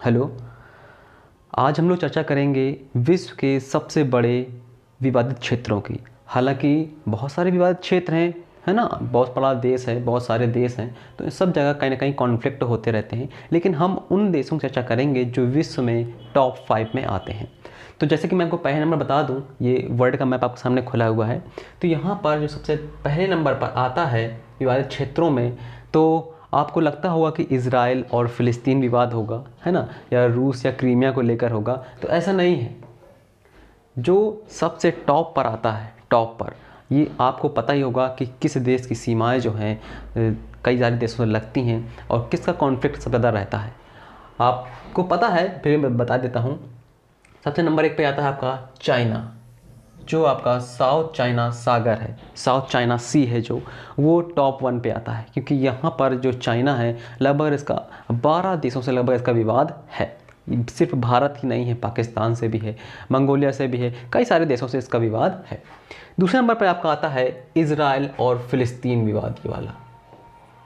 Hello. आज हम लोग चर्चा करेंगे विश्व के सबसे बड़े विवादित क्षेत्रों की। हालांकि बहुत सारे विवादित क्षेत्र हैं, है ना, बहुत बड़ा देश है, बहुत सारे देश हैं, तो इन सब जगह कहीं ना कहीं कॉन्फ्लिक्ट होते रहते हैं। लेकिन हम उन देशों की चर्चा करेंगे जो विश्व में टॉप 5 में आते हैं। तो जैसे कि मैं आपको पहले नंबर बता दूं, ये वर्ल्ड का मैप आपके सामने खुला हुआ है। तो यहाँ पर जो सबसे पहले नंबर पर आता है विवादित क्षेत्रों में, तो आपको लगता होगा कि इज़राइल और फ़िलिस्तीन विवाद होगा, है ना, या रूस या क्रीमिया को लेकर होगा। तो ऐसा नहीं है। जो सबसे टॉप पर आता है, टॉप पर, ये आपको पता ही होगा कि किस देश की सीमाएं जो हैं कई सारे देशों से लगती हैं और किसका कॉन्फ्लिक्ट सबसे ज़्यादा रहता है। आपको पता है, फिर मैं बता देता हूँ। सबसे नंबर 1 पे आता है आपका चाइना, जो आपका साउथ चाइना सागर है, साउथ चाइना सी है, जो वो टॉप 1 पे आता है। क्योंकि यहाँ पर जो चाइना है, लगभग इसका 12 देशों से लगभग इसका विवाद है। सिर्फ भारत ही नहीं है, पाकिस्तान से भी है, मंगोलिया से भी है, कई सारे देशों से इसका विवाद है। दूसरे नंबर पर आपका आता है इज़राइल और फ़िलिस्तीन विवाद ये वाला,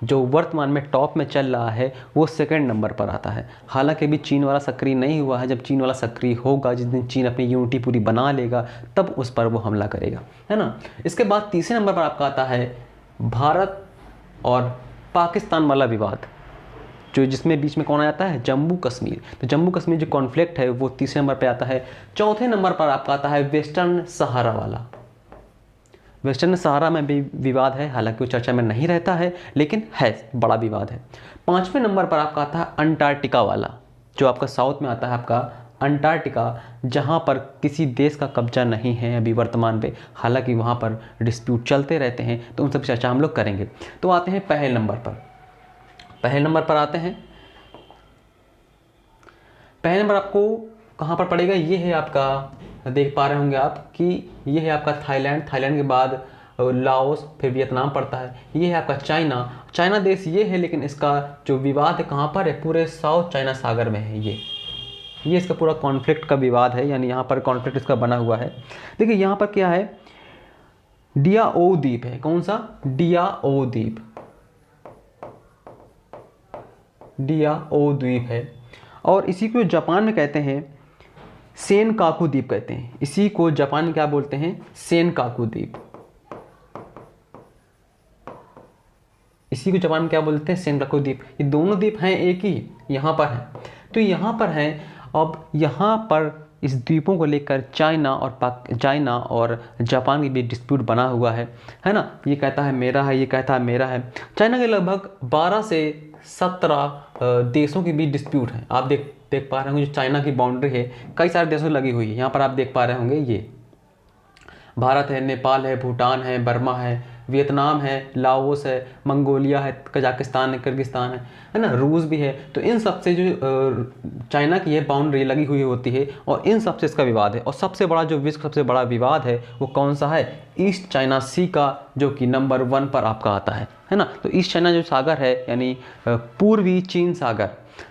जो वर्तमान में टॉप में चल रहा है, वो सेकंड नंबर पर आता है। हालांकि अभी चीन वाला सक्रिय नहीं हुआ है। जब चीन वाला सक्रिय होगा, जिस दिन चीन अपनी यूनिटी पूरी बना लेगा, तब उस पर वो हमला करेगा, है ना। इसके बाद तीसरे नंबर पर आपका आता है भारत और पाकिस्तान वाला विवाद, जो जिसमें बीच में कौन आ जाता है, जम्मू कश्मीर। तो जम्मू कश्मीर जो कॉन्फ्लिक्ट है वो तीसरे नंबर पर आता है। चौथे नंबर पर आपका आता है वेस्टर्न सहारा वाला। वेस्टर्न सहारा में भी विवाद है, हालांकि वो चर्चा में नहीं रहता है, लेकिन है, बड़ा विवाद है। पांचवें नंबर पर आपका आता है अंटार्कटिका वाला, जो आपका साउथ में आता है, आपका अंटार्कटिका, जहां पर किसी देश का कब्जा नहीं है अभी वर्तमान पे। हालांकि वहां पर डिस्प्यूट चलते रहते हैं, तो उन सब चर्चा हम लोग करेंगे। तो आते हैं पहले नंबर पर। पहले नंबर पर आते हैं। पहले नंबर आपको कहाँ पर पड़ेगा, ये है आपका, देख पा रहे होंगे आप कि ये है आपका थाईलैंड। थाईलैंड के बाद लाओस, फिर वियतनाम पड़ता है। ये है आपका चाइना। चाइना देश ये है, लेकिन इसका जो विवाद है कहाँ पर है, पूरे साउथ चाइना सागर में है। ये इसका पूरा कॉन्फ्लिक्ट का विवाद है, यानी यहाँ पर कॉन्फ्लिक्ट इसका बना हुआ है। देखिए यहाँ पर क्या है, डियाओ द्वीप है। कौन सा, डियाओ द्वीप, डियाओ द्वीप है। और इसी को जापान में कहते हैं सेनकाकू द्वीप कहते हैं। इसी को जापान में क्या बोलते हैं, सेनकाकू द्वीप। इसी को जापान में क्या बोलते हैं, सेनकाकू द्वीप। ये दोनों द्वीप हैं एक ही, यहाँ पर हैं। तो यहाँ पर हैं। अब यहाँ पर इस द्वीपों को लेकर चाइना और जापान की भी डिस्प्यूट बना हुआ है ना। ये कहता है मेरा है, ये कहता है मेरा है। चाइना के लगभग 12 से 17 देशों की भी डिस्प्यूट है। आप देख पा रहे होंगे, जो चाइना की बाउंड्री है कई सारे देशों से लगी हुई है। यहाँ पर आप देख पा रहे होंगे, ये भारत है, नेपाल है, भूटान है, बर्मा है, वियतनाम है, लाओस है, मंगोलिया है, कजाकिस्तान है, किर्गिस्तान है ना, रूस भी है। तो इन सब से जो चाइना की ये बाउंड्री लगी हुई होती है, और इन सब से इसका विवाद है। और सबसे बड़ा जो विश्व का सबसे बड़ा विवाद है वो कौन सा है, ईस्ट चाइना सी का, जो कि नंबर 1 पर आपका आता है ना। तो ईस्ट चाइना जो सागर है, यानी पूर्वी चीन सागर,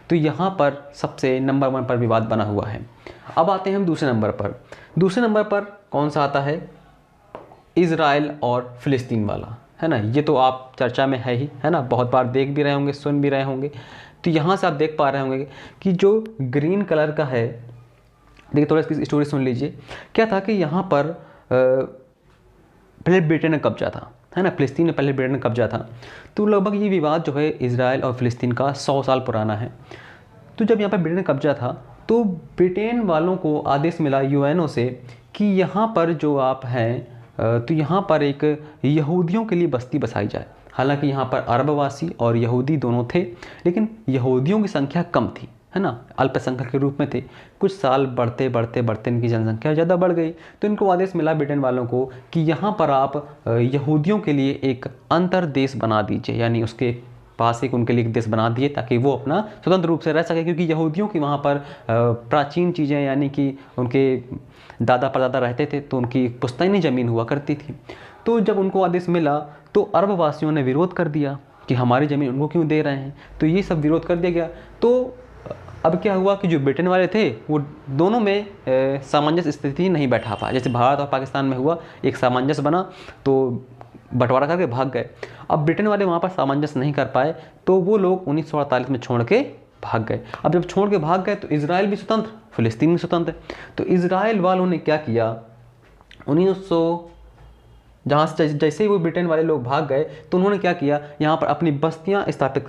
तो यहाँ पर सबसे नंबर 1 पर विवाद बना हुआ है। अब आते हैं हम दूसरे नंबर पर। दूसरे नंबर पर कौन सा आता है, इज़राइल और फ़िलिस्तीन वाला, है ना। ये तो आप चर्चा में है ही, है ना, बहुत बार देख भी रहे होंगे, सुन भी रहे होंगे। तो यहाँ से आप देख पा रहे होंगे कि जो ग्रीन कलर का है, देखिए थोड़ा इसकी स्टोरी सुन लीजिए। क्या था कि यहाँ पर पहले ब्रिटेन ने कब्जा था, है ना, फ़िलिस्तीन में पहले ब्रिटेन ने कब्जा था। तो लगभग ये विवाद जो है इज़राइल और फ़िलिस्तीन का 100 साल पुराना है। तो जब यहाँ पर ब्रिटेन ने कब्जा था, तो ब्रिटेन वालों को आदेश मिला यूएनओ से कि यहाँ पर जो आप हैं, तो यहाँ पर एक यहूदियों के लिए बस्ती बसाई जाए। हालांकि यहाँ पर अरबवासी और यहूदी दोनों थे, लेकिन यहूदियों की संख्या कम थी, है ना, अल्पसंख्यक के रूप में थे। कुछ साल बढ़ते बढ़ते बढ़ते इनकी जनसंख्या ज़्यादा बढ़ गई। तो इनको आदेश मिला ब्रिटेन वालों को कि यहाँ पर आप यहूदियों के लिए एक अंतर देश बना दीजिए, यानी उसके पास एक उनके लिए एक देश बना दिए, ताकि वो अपना स्वतंत्र रूप से रह सके। क्योंकि यहूदियों की वहाँ पर प्राचीन चीज़ें, यानी कि उनके दादा परदादा रहते थे, तो उनकी पुश्तैनी ज़मीन हुआ करती थी। तो जब उनको आदेश मिला, तो अरब वासियों ने विरोध कर दिया कि हमारी ज़मीन उनको क्यों दे रहे हैं। तो ये सब विरोध कर दिया गया। तो अब क्या हुआ कि जो ब्रिटेन वाले थे, वो दोनों में सामंजस्य स्थिति नहीं बैठा पाया। जैसे भारत और पाकिस्तान में हुआ, एक सामंजस्य बना, तो बंटवारा करके भाग गए। अब ब्रिटेन वाले वहाँ पर सामंजस्य नहीं कर पाए, तो वो लोग 1948 में छोड़ के भाग गए। अब जब छोड़ के भाग गए तो इजराइल भी स्वतंत्र, फिलिस्तीन भी स्वतंत्र है। तो इजराइल वालों ने क्या किया, 1900 जहाँ से जैसे ही वो ब्रिटेन वाले लोग भाग गए तो उन्होंने क्या किया, यहाँ पर अपनी बस्तियाँ स्थापित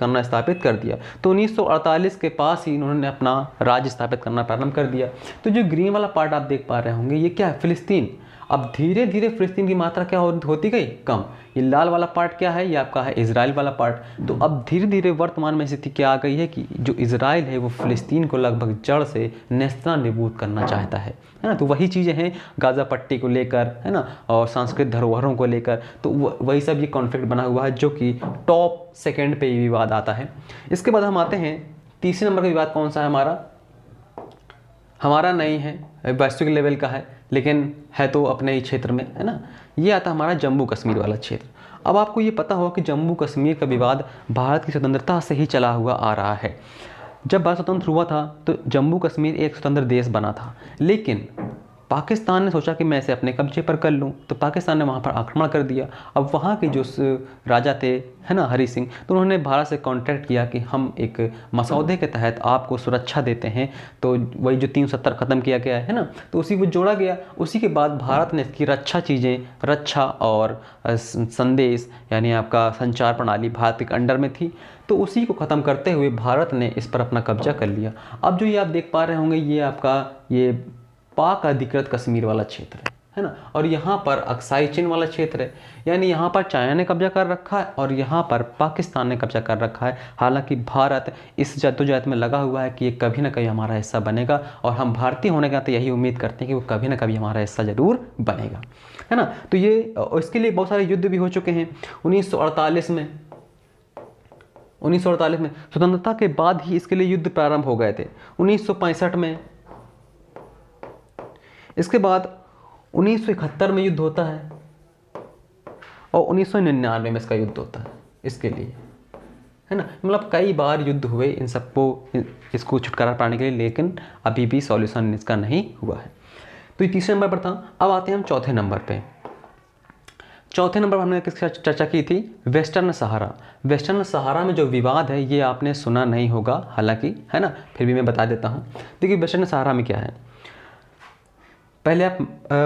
कर दिया। तो 1948 के पास ही उन्होंने अपना राज्य स्थापित करना प्रारंभ कर दिया। तो जो ग्रीन वाला पार्ट आप देख पा रहे होंगे ये क्या है, फिलिस्तीन। अब धीरे धीरे फिलिस्तीन की मात्रा क्या होती गई, कम। ये लाल वाला पार्ट क्या है, ये आपका है इजराइल वाला पार्ट। तो अब धीरे धीरे वर्तमान में स्थिति क्या आ गई है कि जो इजराइल है वो फिलिस्तीन को लगभग जड़ से नेस्तनाबूद करना चाहता है ना। तो वही चीज़ें हैं गाज़ा पट्टी को लेकर, है ना, और सांस्कृतिक धरोहरों को लेकर। तो वही सब ये कॉन्फ्लिक्ट बना हुआ है जो कि टॉप सेकेंड पे ये विवाद आता है। इसके बाद हम आते हैं तीसरे नंबर का विवाद। कौन सा है हमारा नहीं है, वैश्विक लेवल का है, लेकिन है तो अपने ही क्षेत्र में, है ना। ये आता हमारा जम्मू कश्मीर वाला क्षेत्र। अब आपको ये पता होगा कि जम्मू कश्मीर का विवाद भारत की स्वतंत्रता से ही चला हुआ आ रहा है। जब भारत स्वतंत्र हुआ था तो जम्मू कश्मीर एक स्वतंत्र देश बना था, लेकिन पाकिस्तान ने सोचा कि मैं इसे अपने कब्जे पर कर लूं, तो पाकिस्तान ने वहां पर आक्रमण कर दिया। अब वहां के जो राजा थे, है ना, हरी सिंह, तो उन्होंने भारत से कॉन्ट्रैक्ट किया कि हम एक मसौदे के तहत आपको सुरक्षा देते हैं। तो वही जो 370 ख़त्म किया गया है ना, तो उसी को जोड़ा गया। उसी के बाद भारत ने इसकी रक्षा और संदेश यानी आपका संचार प्रणाली भारत के अंडर में थी, तो उसी को ख़त्म करते हुए भारत ने इस पर अपना कब्जा कर लिया। अब जो ये आप देख पा रहे होंगे ये आपका ये पाक अधिकृत कश्मीर वाला क्षेत्र है ना, और यहाँ पर अक्साई चिन वाला क्षेत्र है, यानी यहाँ पर चाइना ने कब्जा कर रखा है और यहाँ पर पाकिस्तान ने कब्जा कर रखा है। हालांकि भारत इस जद्दोजहद में लगा हुआ है कि ये कभी ना कभी हमारा हिस्सा बनेगा, और हम भारतीय होने का तो यही उम्मीद करते हैं कि वो कभी ना कभी हमारा हिस्सा ज़रूर बनेगा, है ना। तो ये इसके लिए बहुत सारे युद्ध भी हो चुके हैं। 1948 में स्वतंत्रता के बाद ही इसके लिए युद्ध प्रारंभ हो गए थे। 1965 में, इसके बाद 1971 में युद्ध होता है और 1999 में इसका युद्ध होता है इसके लिए, है ना। मतलब कई बार युद्ध हुए इन सबको, इसको छुटकारा पाने के लिए, लेकिन अभी भी सॉल्यूशन इसका नहीं हुआ है। तो ये तीसरे नंबर पर था। अब आते हैं हम चौथे नंबर पे। चौथे नंबर पर हमने किसकी चर्चा की थी, वेस्टर्न सहारा। वेस्टर्न सहारा में जो विवाद है ये आपने सुना नहीं होगा हालांकि, है ना, फिर भी मैं बता देता हूँ। देखिए वेस्टर्न सहारा में क्या है, पहले आप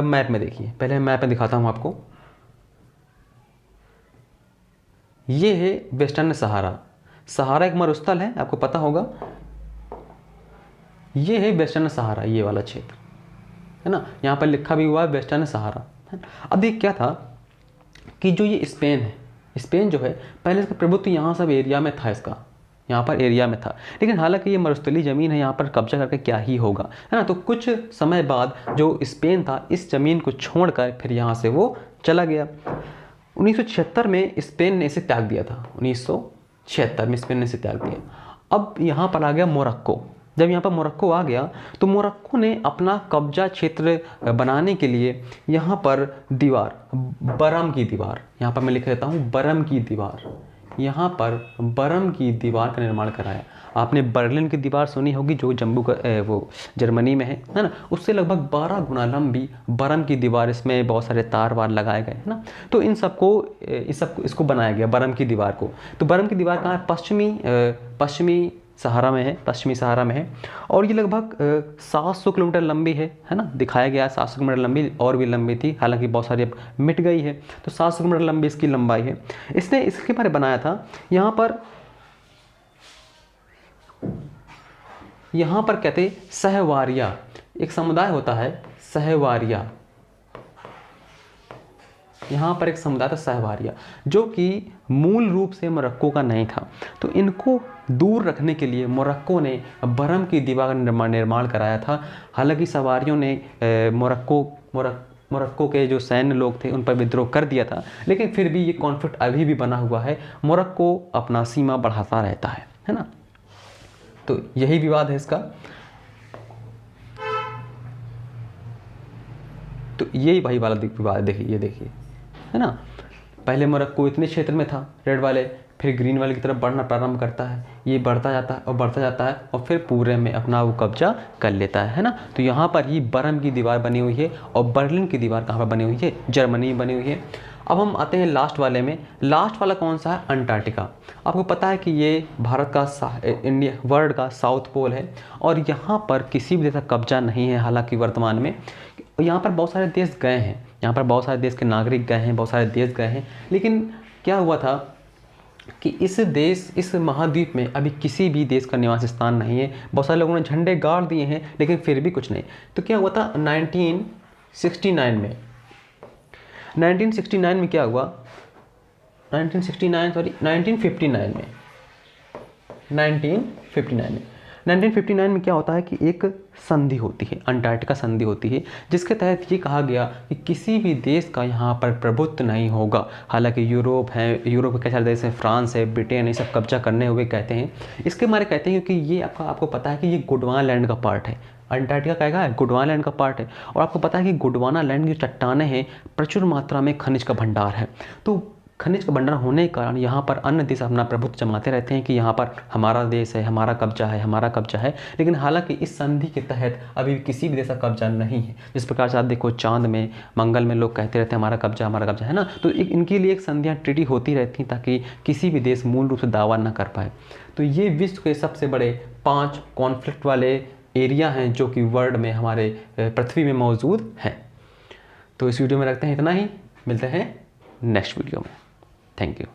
मैप में देखिए, पहले मैप में दिखाता हूँ आपको। ये है वेस्टर्न सहारा। सहारा एक मरुस्थल है, आपको पता होगा। ये है वेस्टर्न सहारा, ये वाला क्षेत्र, है ना। यहाँ पर लिखा भी हुआ है वेस्टर्न सहारा। अब ये क्या था कि जो ये स्पेन है, स्पेन जो है पहले इसका प्रभुत्व यहाँ सब एरिया में था, इसका यहाँ पर एरिया में था, लेकिन हालांकि ये मरुस्थलीय ज़मीन है, यहाँ पर कब्जा करके क्या ही होगा, है ना। तो कुछ समय बाद जो स्पेन था इस ज़मीन को छोड़कर फिर यहाँ से वो चला गया। 1976 में स्पेन ने इसे त्याग दिया था। 1976 में स्पेन ने इसे त्याग दिया। अब यहाँ पर आ गया मोरक्को। जब यहाँ पर मोरक्को आ गया तो मोरक्को ने अपना कब्जा क्षेत्र बनाने के लिए यहाँ पर दीवार, बरम की दीवार, यहाँ पर मैं लिख देता हूँ बरम की दीवार, यहाँ पर बरम की दीवार का निर्माण कराया। आपने बर्लिन की दीवार सुनी होगी जो वो जर्मनी में है ना। उससे लगभग 12 गुना लंबी बरम की दीवार, इसमें बहुत सारे तार वार लगाए गए, है ना। तो इसको बनाया गया बरम की दीवार को। तो बरम की दीवार कहाँ है, पश्चिमी सहारा में है, पश्चिमी सहारा में है, और ये लगभग 700 किलोमीटर लंबी है ना। दिखाया गया 700 किलोमीटर लंबी, और भी लंबी थी, हालांकि बहुत सारी अब मिट गई है। तो 700 किलोमीटर लंबी इसकी लंबाई है। इसने इसके बारे बनाया था। यहाँ पर कहते सहवारिया, एक समुदाय होता है सहवारिया, यहाँ पर एक समुदाय था सहवारिया, जो कि मूल रूप से मोरक्को का नहीं था। तो इनको दूर रखने के लिए मोरक्को ने बरम की दीवार का निर्माण कराया था। हालांकि सवारियों ने मोरक्को के जो सैन्य लोग थे उन पर विद्रोह कर दिया था, लेकिन फिर भी ये कॉन्फ्लिक्ट अभी भी बना हुआ है। मोरक्को अपना सीमा बढ़ाता रहता है ना। तो यही विवाद है इसका। तो यही भाई वाला विवाद देखिए, ये देखिए, है ना। पहले मोरक्को इतने क्षेत्र में था रेड वाले, फिर ग्रीन वाले की तरफ बढ़ना प्रारंभ करता है, ये बढ़ता जाता है और बढ़ता जाता है और फिर पूरे में अपना वो कब्जा कर लेता है ना। तो यहाँ पर ही बरम की दीवार बनी हुई है, और बर्लिन की दीवार कहाँ पर बनी हुई है, जर्मनी में बनी हुई है। अब हम आते हैं लास्ट वाले में। लास्ट वाला कौन सा है? अंटार्कटिका। आपको पता है कि ये भारत का इंडिया वर्ल्ड का साउथ पोल है और यहाँ पर किसी भी देश का कब्जा नहीं है। हालांकि वर्तमान में यहाँ पर बहुत सारे देश गए हैं, यहाँ पर बहुत सारे देश के नागरिक गए हैं, बहुत सारे देश गए हैं, लेकिन क्या हुआ था कि इस महाद्वीप में अभी किसी भी देश का निवास स्थान नहीं है। बहुत सारे लोगों ने झंडे गाड़ दिए हैं लेकिन फिर भी कुछ नहीं। तो क्या हुआ था 1969 में, 1969 में क्या हुआ, 1959 में क्या होता है कि एक संधि होती है, अंटार्कटिका संधि होती है, जिसके तहत ये कहा गया कि किसी भी देश का यहाँ पर प्रभुत्व नहीं होगा। हालांकि यूरोप के कई सारे देश हैं, फ्रांस है, ब्रिटेन, ये सब कब्जा करने हुए कहते हैं। इसके बारे कहते हैं क्योंकि ये आपको पता है कि ये गोंडवाना लैंड का पार्ट है। अंटार्कटिका क्या है? गोंडवाना लैंड का पार्ट है। और आपको पता है कि गोंडवाना लैंड की चट्टानें हैं, प्रचुर मात्रा में खनिज का भंडार है। तो खनिज का भंडार होने के कारण यहाँ पर अन्य देश अपना प्रभुत्व जमाते रहते हैं कि यहाँ पर हमारा देश है, हमारा कब्जा है, हमारा कब्जा है। लेकिन हालांकि इस संधि के तहत अभी किसी भी देश का कब्जा नहीं है। जिस प्रकार से आप देखो चांद में, मंगल में लोग कहते रहते हैं हमारा कब्जा है ना। तो इनके लिए एक संधियाँ ट्रीटी होती रहती ताकि किसी भी देश मूल रूप से दावा न कर पाए। तो ये विश्व के सबसे बड़े 5 कॉन्फ्लिक्ट वाले एरिया हैं जो कि वर्ल्ड में, हमारे पृथ्वी में मौजूद हैं। तो इस वीडियो में रखते हैं इतना ही, मिलते हैं नेक्स्ट वीडियो में। Thank you.